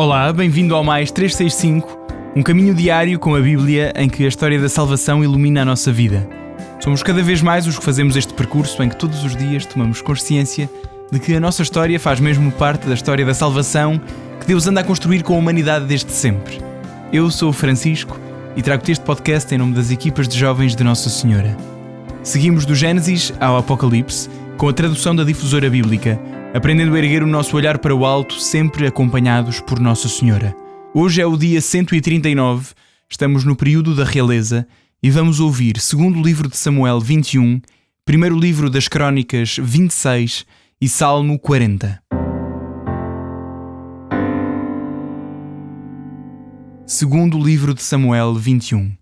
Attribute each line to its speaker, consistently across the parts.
Speaker 1: Olá, bem-vindo ao Mais 365, um caminho diário com a Bíblia em que a história da salvação ilumina a nossa vida. Somos cada vez mais os que fazemos este percurso em que todos os dias tomamos consciência de que a nossa história faz mesmo parte da história da salvação que Deus anda a construir com a humanidade desde sempre. Eu sou o Francisco e trago-te este podcast em nome das equipas de jovens de Nossa Senhora. Seguimos do Gênesis ao Apocalipse com a tradução da Difusora Bíblica, aprendendo a erguer o nosso olhar para o alto, sempre acompanhados por Nossa Senhora. Hoje é o dia 139, estamos no período da realeza e vamos ouvir segundo livro de Samuel 21, primeiro livro das Crónicas 26 e Salmo 40. Segundo livro de Samuel 21.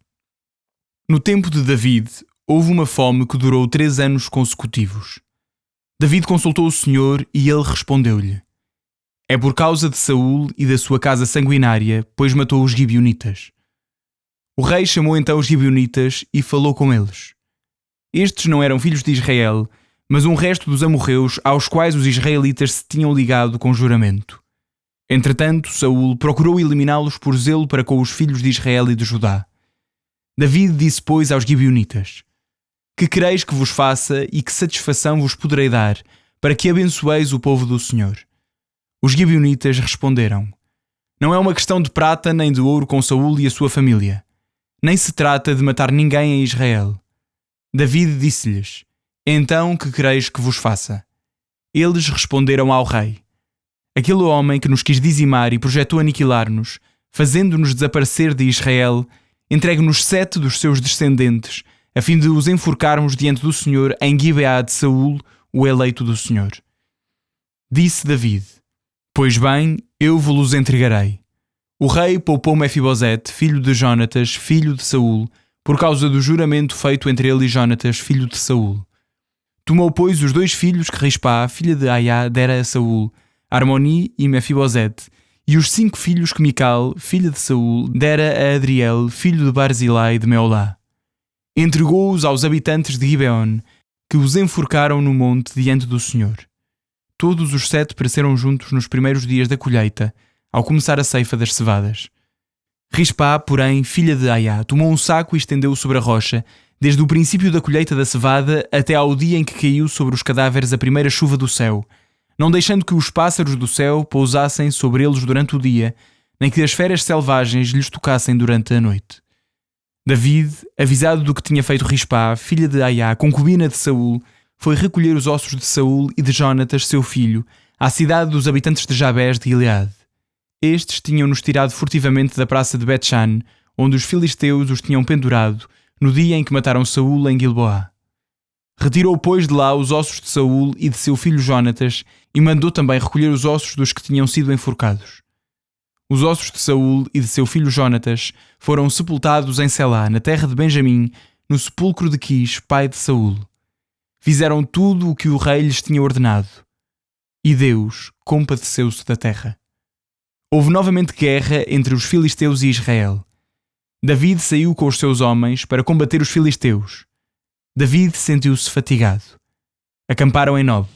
Speaker 1: No tempo de David, houve uma fome que durou 3 anos consecutivos. David consultou o Senhor e ele respondeu-lhe: É por causa de Saul e da sua casa sanguinária, pois matou os gibeonitas. O rei chamou então os gibeonitas e falou com eles. Estes não eram filhos de Israel, mas um resto dos amorreus aos quais os israelitas se tinham ligado com juramento. Entretanto, Saul procurou eliminá-los por zelo para com os filhos de Israel e de Judá. David disse, pois, aos gibeonitas: Que quereis que vos faça e que satisfação vos poderei dar, para que abençoeis o povo do Senhor? Os gibeonitas responderam: Não é uma questão de prata nem de ouro com Saul e a sua família. Nem se trata de matar ninguém em Israel. David disse-lhes: Então que quereis que vos faça? Eles responderam ao rei: Aquele homem que nos quis dizimar e projetou aniquilar-nos, fazendo-nos desaparecer de Israel, entregue-nos 7 dos seus descendentes, a fim de os enforcarmos diante do Senhor em Gibeá de Saul, o eleito do Senhor. Disse David: Pois bem, eu vos entregarei. O rei poupou Mefibosete, filho de Jonatas, filho de Saul, por causa do juramento feito entre ele e Jonatas, filho de Saul. Tomou, pois, os 2 filhos que Rispá, filha de Aiá, dera a Saul, Armoni e Mefibosete, e os 5 filhos que Mical, filha de Saul, dera a Adriel, filho de Barzilai de Meolá. Entregou-os aos habitantes de Gibeon, que os enforcaram no monte diante do Senhor. Todos os 7 pereceram juntos nos primeiros dias da colheita, ao começar a ceifa das cevadas. Rispá, porém, filha de Aiá, tomou um saco e estendeu-o sobre a rocha, desde o princípio da colheita da cevada até ao dia em que caiu sobre os cadáveres a primeira chuva do céu, não deixando que os pássaros do céu pousassem sobre eles durante o dia, nem que as feras selvagens lhes tocassem durante a noite. David, avisado do que tinha feito Rispá, filha de Aiá, concubina de Saul, foi recolher os ossos de Saul e de Jonatas, seu filho, à cidade dos habitantes de Jabés de Gileade. Estes tinham-nos tirado furtivamente da praça de Bet-Shan, onde os filisteus os tinham pendurado, no dia em que mataram Saul em Gilboá. Retirou, pois, de lá os ossos de Saul e de seu filho Jonatas, e mandou também recolher os ossos dos que tinham sido enforcados. Os ossos de Saul e de seu filho Jonatas foram sepultados em Selá, na terra de Benjamim, no sepulcro de Quis, pai de Saul. Fizeram tudo o que o rei lhes tinha ordenado. E Deus compadeceu-se da terra. Houve novamente guerra entre os filisteus e Israel. David saiu com os seus homens para combater os filisteus. David sentiu-se fatigado. Acamparam em Nob.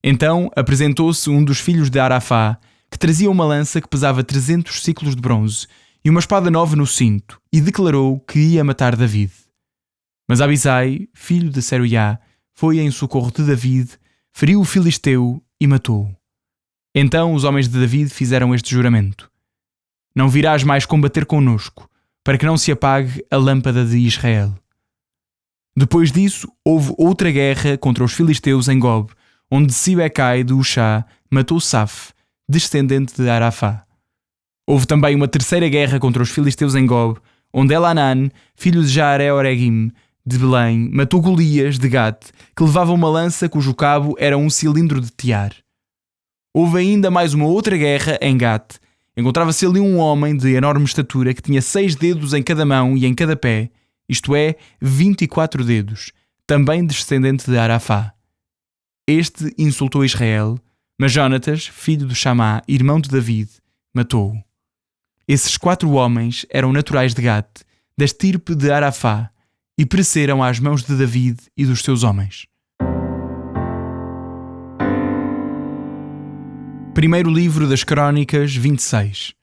Speaker 1: Então apresentou-se um dos filhos de Arafá, que trazia uma lança que pesava 300 siclos de bronze e uma espada nova no cinto, e declarou que ia matar David. Mas Abisai, filho de Seruiá, foi em socorro de David, feriu o filisteu e matou-o. Então os homens de David fizeram este juramento: Não virás mais combater conosco, para que não se apague a lâmpada de Israel. Depois disso, houve outra guerra contra os filisteus em Gob, onde Sibecai de Uxá matou Saf, descendente de Arafá. Houve também uma terceira guerra contra os filisteus em Gob, onde Elanan, filho de Jaare-Oregim, de Belém, matou Golias, de Gate, que levava uma lança cujo cabo era um cilindro de tear. Houve ainda mais uma outra guerra em Gate. Encontrava-se ali um homem de enorme estatura que tinha 6 dedos em cada mão e em cada pé, isto é, 24 dedos, também descendente de Arafá. Este insultou Israel, mas Jonatas, filho de Chamá, irmão de David, matou-o. Esses 4 homens eram naturais de Gate, da estirpe de Arafá, e pereceram às mãos de David e dos seus homens. Primeiro livro das Crónicas, 26.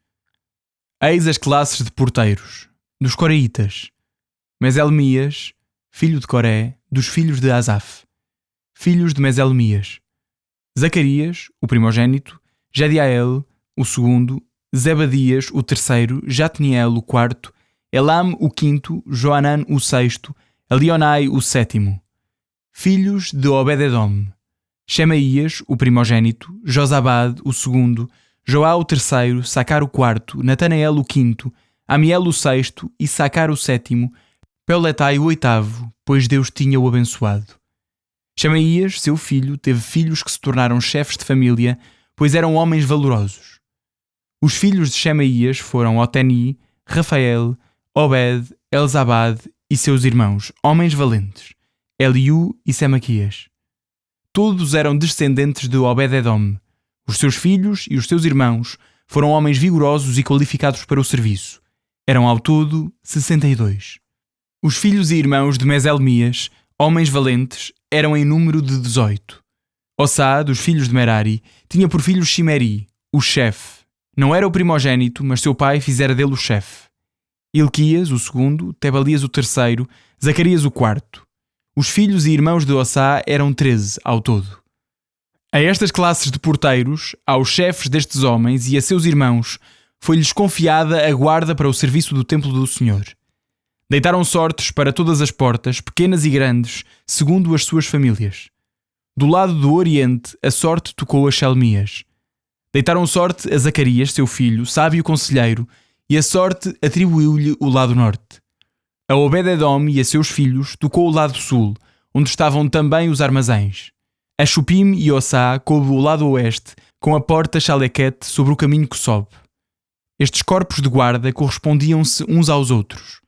Speaker 1: Eis as classes de porteiros, dos coreitas: Meselmias, filho de Coré, dos filhos de Asaf, filhos de Meselmias: Zacarias, o primogênito, Jediael, o segundo, Zebadias, o terceiro, Jatniel, o quarto, Elam, o quinto, Joanã, o sexto, Elionai, o sétimo. Filhos de Obed-edom: Shemaías, o primogênito, Josabade, o segundo, Joá, o terceiro, Sacar, o quarto, Natanael, o quinto, Amiel, o sexto, e Sacar, o sétimo, Peuletai, o oitavo, pois Deus tinha-o abençoado. Shemaías, seu filho, teve filhos que se tornaram chefes de família, pois eram homens valorosos. Os filhos de Shemaías foram Oteni, Rafael, Obed, Elzabade e seus irmãos, homens valentes, Eliú e Semaquias. Todos eram descendentes de Obed-edom. Os seus filhos e os seus irmãos foram homens vigorosos e qualificados para o serviço. Eram ao todo 62. Os filhos e irmãos de Meselmias, homens valentes, eram em número de 18. Ossá, dos filhos de Merari, tinha por filho Shimeri, o chefe. Não era o primogênito, mas seu pai fizera dele o chefe. Ilquias, o segundo, Tebalias, o terceiro, Zacarias, o quarto. Os filhos e irmãos de Ossá eram 13 ao todo. A estas classes de porteiros, aos chefes destes homens e a seus irmãos, foi-lhes confiada a guarda para o serviço do templo do Senhor. Deitaram sortes para todas as portas, pequenas e grandes, segundo as suas famílias. Do lado do oriente, a sorte tocou a Shelmias. Deitaram sorte a Zacarias, seu filho, sábio conselheiro, e a sorte atribuiu-lhe o lado norte. A Obed-edom e a seus filhos tocou o lado sul, onde estavam também os armazéns. A Shupim e Ossá coube o lado oeste, com a porta Shalequete sobre o caminho que sobe. Estes corpos de guarda correspondiam-se uns aos outros.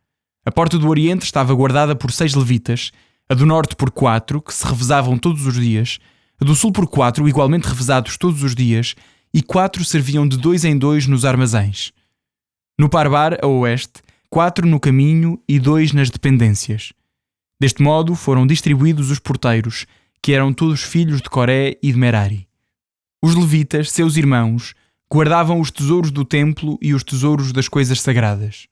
Speaker 1: A porta do oriente estava guardada por 6 levitas, a do norte por 4, que se revezavam todos os dias, a do sul por 4, igualmente revezados todos os dias, e 4 serviam de 2 em 2 nos armazéns. No parbar, a oeste, 4 no caminho e 2 nas dependências. Deste modo foram distribuídos os porteiros, que eram todos filhos de Coré e de Merari. Os levitas, seus irmãos, guardavam os tesouros do templo e os tesouros das coisas sagradas.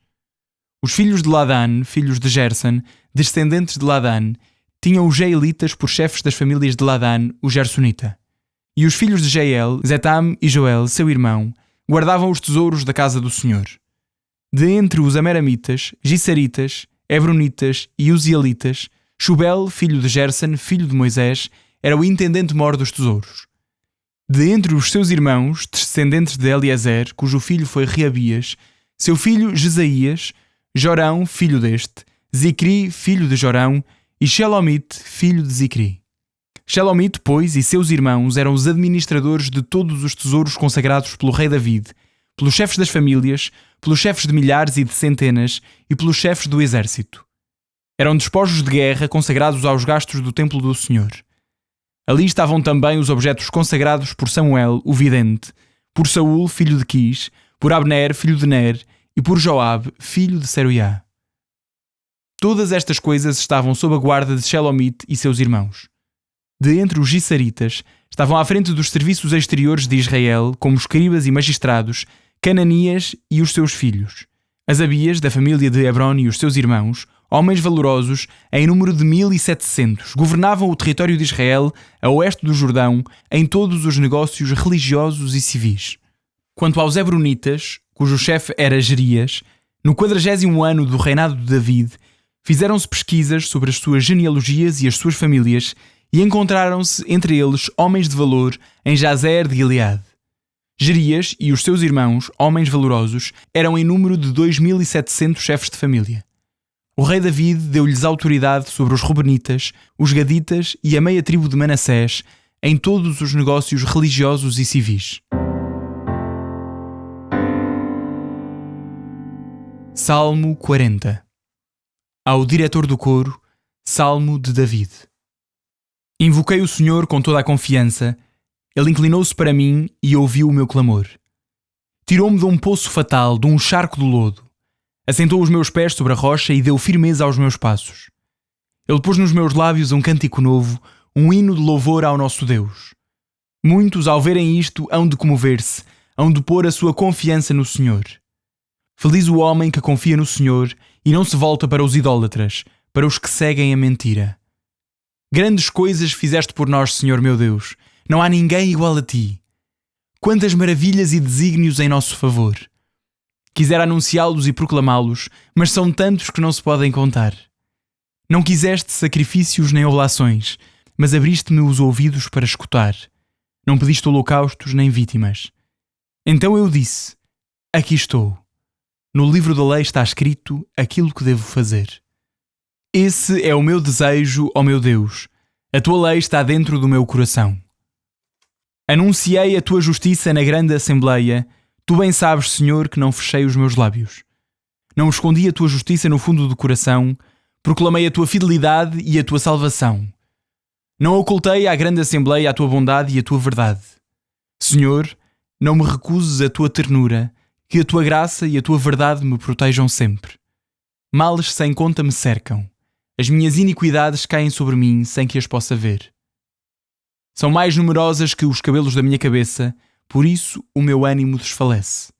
Speaker 1: Os filhos de Ladã, filhos de Gerson, descendentes de Ladã, tinham os Jeelitas por chefes das famílias de Ladã, o Gersonita. E os filhos de Jeiel, Zetam e Joel, seu irmão, guardavam os tesouros da casa do Senhor. De entre os Ameramitas, Gissaritas, Hebronitas e Uzielitas, Shubel, filho de Gerson, filho de Moisés, era o intendente-mor dos tesouros. De entre os seus irmãos, descendentes de Eliezer, cujo filho foi Reabias, seu filho Jesaías, Jorão, filho deste, Zicri, filho de Jorão, e Shelomite, filho de Zicri. Shelomite, pois, e seus irmãos eram os administradores de todos os tesouros consagrados pelo rei David, pelos chefes das famílias, pelos chefes de milhares e de centenas e pelos chefes do exército. Eram despojos de guerra consagrados aos gastos do templo do Senhor. Ali estavam também os objetos consagrados por Samuel, o vidente, por Saul, filho de Quis, por Abner, filho de Ner, e por Joabe, filho de Seruiá. Todas estas coisas estavam sob a guarda de Shelomite e seus irmãos. De entre os Gissaritas, estavam à frente dos serviços exteriores de Israel, como escribas e magistrados, Cananias e os seus filhos. Asabias, da família de Hebron, e os seus irmãos, homens valorosos, em número de 1700, governavam o território de Israel, a oeste do Jordão, em todos os negócios religiosos e civis. Quanto aos Hebronitas, cujo chefe era Gerias, no 40º ano do reinado de David, fizeram-se pesquisas sobre as suas genealogias e as suas famílias, e encontraram-se entre eles homens de valor em Jazer de Gileade. Gerias e os seus irmãos, homens valorosos, eram em número de 2700 chefes de família. O rei David deu-lhes autoridade sobre os Rubenitas, os Gaditas e a meia tribo de Manassés, em todos os negócios religiosos e civis. Salmo 40. Ao diretor do coro, Salmo de David. Invoquei o Senhor com toda a confiança. Ele inclinou-se para mim e ouviu o meu clamor. Tirou-me de um poço fatal, de um charco de lodo. Assentou os meus pés sobre a rocha e deu firmeza aos meus passos. Ele pôs nos meus lábios um cântico novo, um hino de louvor ao nosso Deus. Muitos, ao verem isto, hão de comover-se, hão de pôr a sua confiança no Senhor. Feliz o homem que confia no Senhor e não se volta para os idólatras, para os que seguem a mentira. Grandes coisas fizeste por nós, Senhor meu Deus. Não há ninguém igual a ti. Quantas maravilhas e desígnios em nosso favor. Quisera anunciá-los e proclamá-los, mas são tantos que não se podem contar. Não quiseste sacrifícios nem oblações, mas abriste-me os ouvidos para escutar. Não pediste holocaustos nem vítimas. Então eu disse: aqui estou. No livro da lei está escrito aquilo que devo fazer. Esse é o meu desejo, ó meu Deus. A tua lei está dentro do meu coração. Anunciei a tua justiça na grande assembleia. Tu bem sabes, Senhor, que não fechei os meus lábios. Não escondi a tua justiça no fundo do coração. Proclamei a tua fidelidade e a tua salvação. Não ocultei à grande assembleia a tua bondade e a tua verdade. Senhor, não me recuses a tua ternura, que a tua graça e a tua verdade me protejam sempre. Males sem conta me cercam. As minhas iniquidades caem sobre mim sem que as possa ver. São mais numerosas que os cabelos da minha cabeça, por isso o meu ânimo desfalece.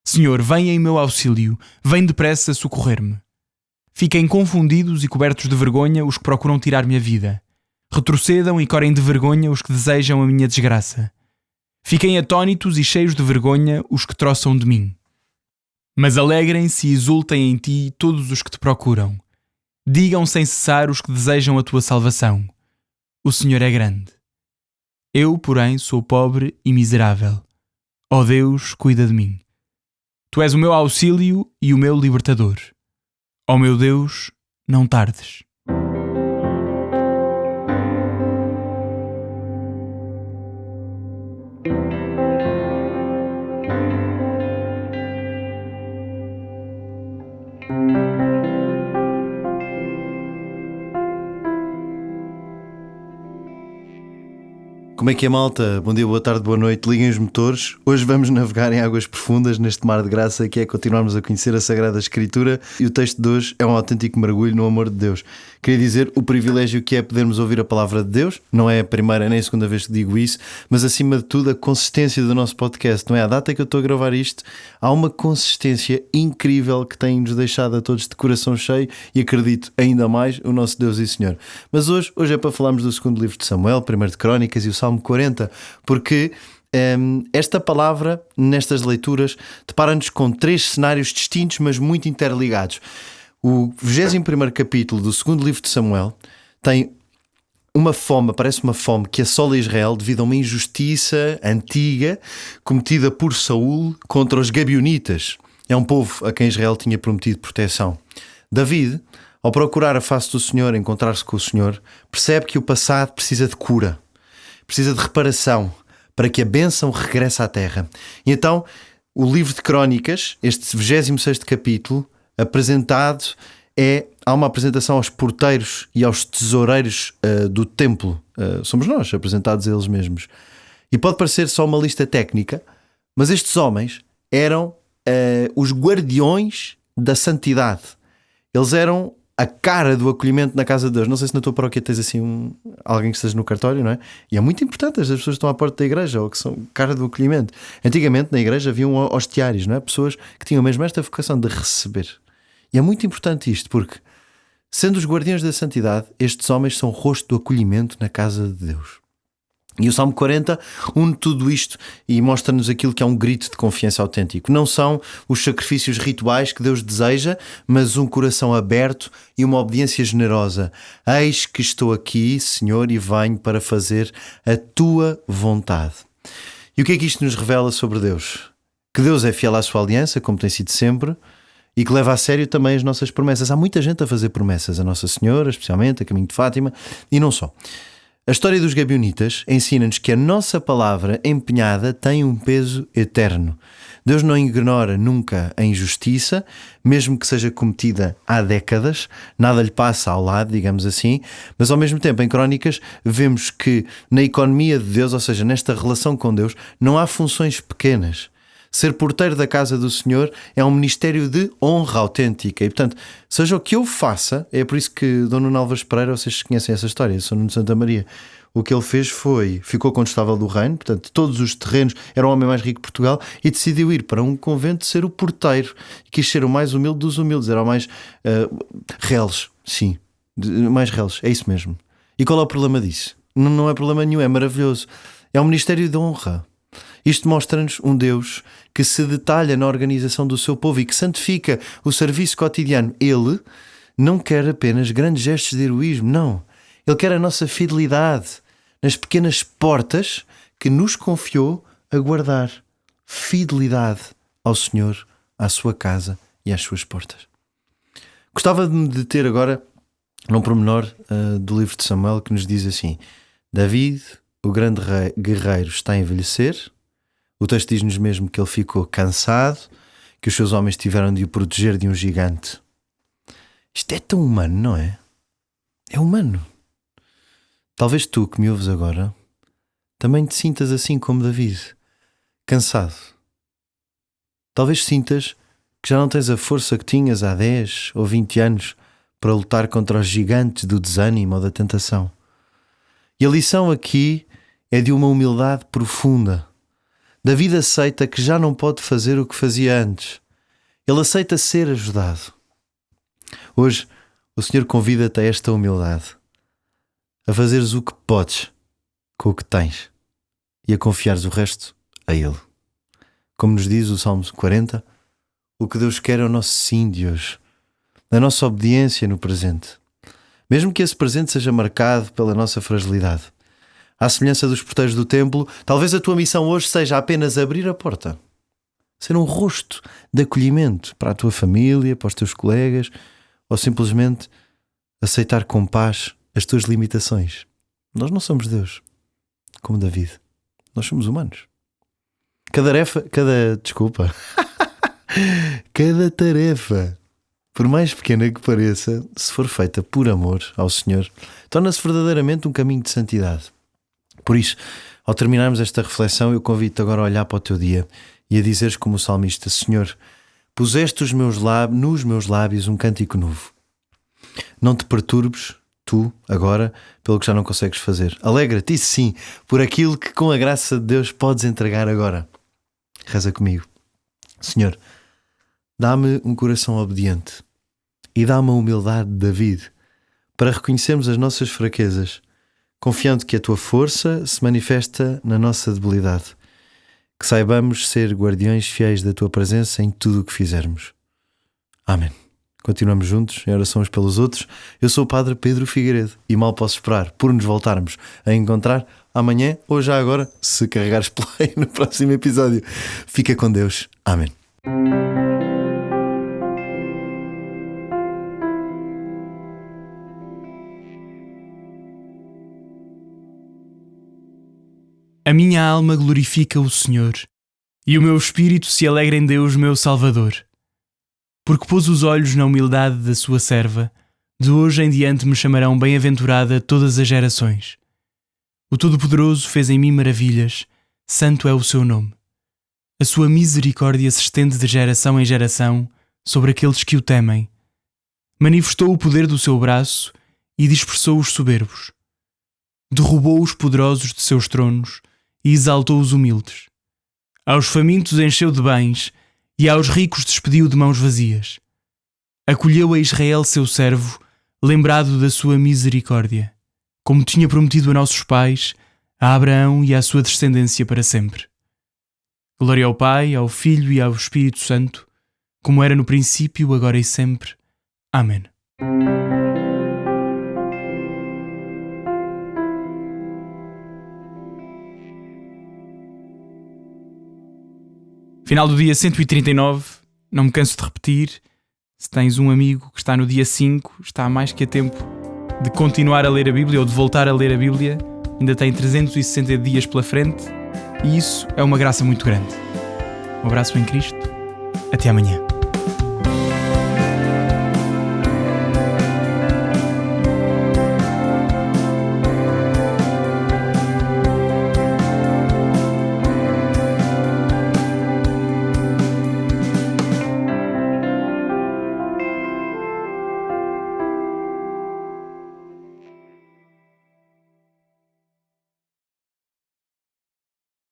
Speaker 1: Senhor, vem em meu auxílio, vem depressa socorrer-me. Fiquem confundidos e cobertos de vergonha os que procuram tirar-me a vida. Retrocedam e corem de vergonha os que desejam a minha desgraça. Fiquem atónitos e cheios de vergonha os que troçam de mim. Mas alegrem-se e exultem em ti todos os que te procuram. Digam sem cessar os que desejam a tua salvação. O Senhor é grande. Eu, porém, sou pobre e miserável. Ó Deus, cuida de mim. Tu és o meu auxílio e o meu libertador. Ó meu Deus, não tardes.
Speaker 2: Como é que é, malta? Bom dia, boa tarde, boa noite. Liguem os motores. Hoje vamos navegar em águas profundas neste mar de graça que é continuarmos a conhecer a Sagrada Escritura, e o texto de hoje é um autêntico mergulho no amor de Deus. Queria dizer o privilégio que é podermos ouvir a palavra de Deus. Não é a primeira nem a segunda vez que digo isso, mas acima de tudo a consistência do nosso podcast. Não é? À data que eu estou a gravar isto, há uma consistência incrível que tem-nos deixado a todos de coração cheio e acredito ainda mais o nosso Deus e Senhor. Mas hoje é para falarmos do segundo livro de Samuel, primeiro de Crónicas e o Salmo 40, porque esta palavra, nestas leituras, depara-nos com três cenários distintos, mas muito interligados. O 21º capítulo do segundo livro de Samuel tem uma fome, parece uma fome que assola Israel devido a uma injustiça antiga cometida por Saul contra os Gabionitas. É um povo a quem Israel tinha prometido proteção. David, ao procurar a face do Senhor, encontrar-se com o Senhor, percebe que o passado precisa de cura, precisa de reparação, para que a bênção regresse à terra. E então, o livro de Crónicas, este 26º capítulo, apresentado, há uma apresentação aos porteiros e aos tesoureiros do templo. Somos nós, apresentados a eles mesmos. E pode parecer só uma lista técnica, mas estes homens eram os guardiões da santidade. Eles eram a cara do acolhimento na casa de Deus. Não sei se na tua paróquia tens assim alguém que esteja no cartório, não é? E é muito importante, as pessoas que estão à porta da igreja ou que são cara do acolhimento. Antigamente na igreja haviam hostiários, não é? Pessoas que tinham mesmo esta vocação de receber. E é muito importante isto, porque sendo os guardiões da santidade, estes homens são o rosto do acolhimento na casa de Deus. E o Salmo 40 une tudo isto e mostra-nos aquilo que é um grito de confiança autêntico. Não são os sacrifícios rituais que Deus deseja, mas um coração aberto e uma obediência generosa. Eis que estou aqui, Senhor, e venho para fazer a tua vontade. E o que é que isto nos revela sobre Deus? Que Deus é fiel à sua aliança, como tem sido sempre, e que leva a sério também as nossas promessas. Há muita gente a fazer promessas, a Nossa Senhora, especialmente, a Caminho de Fátima, e não só. A história dos Gabionitas ensina-nos que a nossa palavra empenhada tem um peso eterno. Deus não ignora nunca a injustiça, mesmo que seja cometida há décadas, nada lhe passa ao lado, digamos assim, mas ao mesmo tempo em Crónicas vemos que na economia de Deus, ou seja, nesta relação com Deus, não há funções pequenas. Ser porteiro da casa do Senhor é um ministério de honra autêntica e, portanto, seja o que eu faça, é por isso que Dom Nuno Álvares Pereira, vocês conhecem essa história, São Nuno de Santa Maria, o que ele fez ficou condestável do reino, portanto, todos os terrenos, era o homem mais rico de Portugal, e decidiu ir para um convento ser o porteiro. Quis ser o mais humilde dos humildes, era o mais reles, sim, mais reles, é isso mesmo. E qual é o problema disso? Não é problema nenhum, é maravilhoso. É um ministério de honra. Isto mostra-nos um Deus que se detalha na organização do seu povo e que santifica o serviço cotidiano. Ele não quer apenas grandes gestos de heroísmo, não. Ele quer a nossa fidelidade nas pequenas portas que nos confiou a guardar. Fidelidade ao Senhor, à sua casa e às suas portas. Gostava de me deter agora num pormenor do livro de Samuel que nos diz assim: David, o grande guerreiro, está a envelhecer. O texto diz-nos mesmo que ele ficou cansado, que os seus homens tiveram de o proteger de um gigante. Isto é tão humano, não é? É humano. Talvez tu que me ouves agora também te sintas assim como David, cansado. Talvez sintas que já não tens a força que tinhas há 10 ou 20 anos para lutar contra os gigantes do desânimo ou da tentação. E a lição aqui é de uma humildade profunda. David aceita que já não pode fazer o que fazia antes. Ele aceita ser ajudado. Hoje, o Senhor convida-te a esta humildade, a fazeres o que podes com o que tens e a confiares o resto a Ele. Como nos diz o Salmo 40, o que Deus quer é o nosso sim de hoje, a nossa obediência no presente. Mesmo que esse presente seja marcado pela nossa fragilidade. À semelhança dos porteiros do templo, talvez a tua missão hoje seja apenas abrir a porta. Ser um rosto de acolhimento para a tua família, para os teus colegas, ou simplesmente aceitar com paz as tuas limitações. Nós não somos Deus, como David. Nós somos humanos. Cada tarefa, por mais pequena que pareça, se for feita por amor ao Senhor, torna-se verdadeiramente um caminho de santidade. Por isso, ao terminarmos esta reflexão, eu convido-te agora a olhar para o teu dia e a dizeres como o salmista: Senhor, puseste nos meus lábios um cântico novo. Não te perturbes, tu, agora, pelo que já não consegues fazer. Alegra-te, isso sim, por aquilo que com a graça de Deus podes entregar agora. Reza comigo. Senhor, dá-me um coração obediente e dá-me a humildade de David para reconhecermos as nossas fraquezas, confiando que a tua força se manifesta na nossa debilidade. Que saibamos ser guardiões fiéis da tua presença em tudo o que fizermos. Amém. Continuamos juntos em oração uns pelos outros. Eu sou o Padre Pedro Figueiredo e mal posso esperar por nos voltarmos a encontrar amanhã ou já agora, se carregares play no próximo episódio. Fica com Deus. Amém.
Speaker 1: A minha alma glorifica o Senhor, e o meu espírito se alegra em Deus, meu Salvador. Porque pôs os olhos na humildade da sua serva, de hoje em diante me chamarão bem-aventurada todas as gerações. O Todo-Poderoso fez em mim maravilhas, santo é o seu nome. A sua misericórdia se estende de geração em geração sobre aqueles que o temem. Manifestou o poder do seu braço e dispersou os soberbos. Derrubou os poderosos de seus tronos e exaltou os humildes. Aos famintos encheu de bens e aos ricos despediu de mãos vazias. Acolheu a Israel seu servo, lembrado da sua misericórdia, como tinha prometido a nossos pais, a Abraão e à sua descendência para sempre. Glória ao Pai, ao Filho e ao Espírito Santo, como era no princípio, agora e sempre. Amém. Final do dia 139, não me canso de repetir, se tens um amigo que está no dia 5, está mais que a tempo de continuar a ler a Bíblia ou de voltar a ler a Bíblia, ainda tem 360 dias pela frente e isso é uma graça muito grande. Um abraço em Cristo, até amanhã.